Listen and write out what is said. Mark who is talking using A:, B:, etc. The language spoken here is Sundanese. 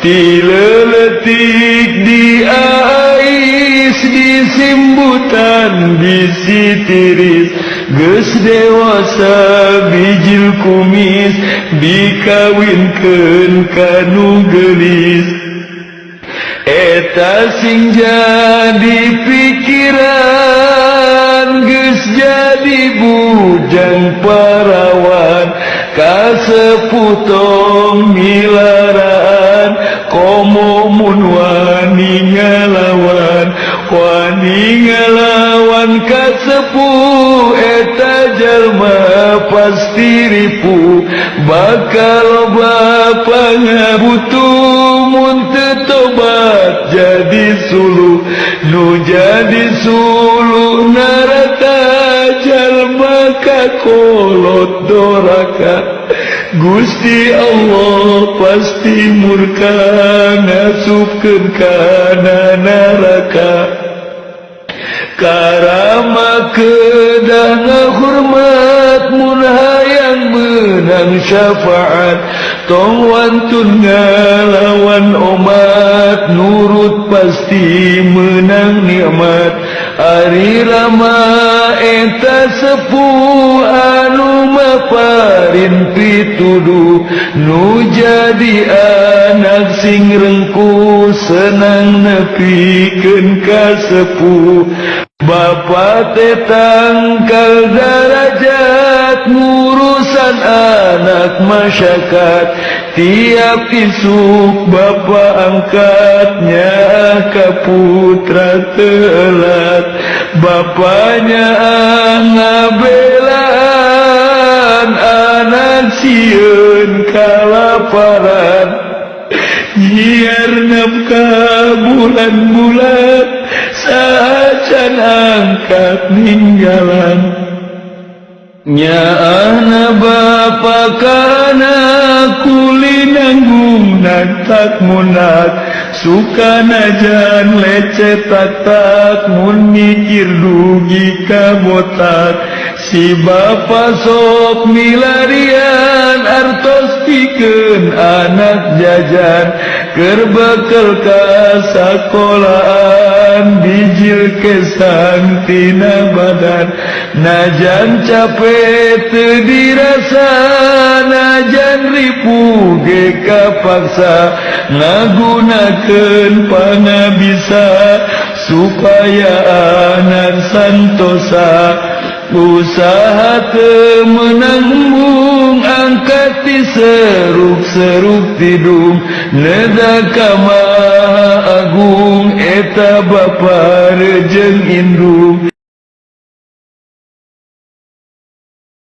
A: Tileletik di ais disimbutan bisi tiris geus dewasa bijil kumis dikawinkeun kanu geulis eta sing jadi pikiran geus jadi bujang parawan kasepuh tong milaraan komo mun wani ngalawan kasepuh eta jalma pasti ripu bakal loba ngabutuh mun teu tobat jadi suluh nu jadi suluh neraka jalma kakolot doraka Gusti Allah pasti murka ngasupkeun kana neraka karama kedah ngahormat mun hayang meunang syafaat tong wantun ngalawan omat nurut pasti menang nikmat ari rama eta sepuh anu maparin pituduh nu jadi anak sing rengku senang nepikeun ka sepuh Bapa teh tangkal darajat ngurusan anak masyarakat tiap isuk bapa angkatnya ka putra telat bapanya ngabelaan anak sieun kalaparan nyiar nafkah bulan-bulan sajan angkat ninggalan nyaana bapa kana kuli nanggung nantak munat suka najan lecet tak mun mikir dugi kabotak si bapa sok milarian artos pikeun anak jajan keur bekel ka sakolahan bijil kesang tina badan najan capek teu dirasa najan ripu ge kapaksa ngagunakeun pangabisa supaya anak santosa usaha teu menanggung angkat ti seruk-seruk tidung nedaka maha agung eta bapa rejeung indung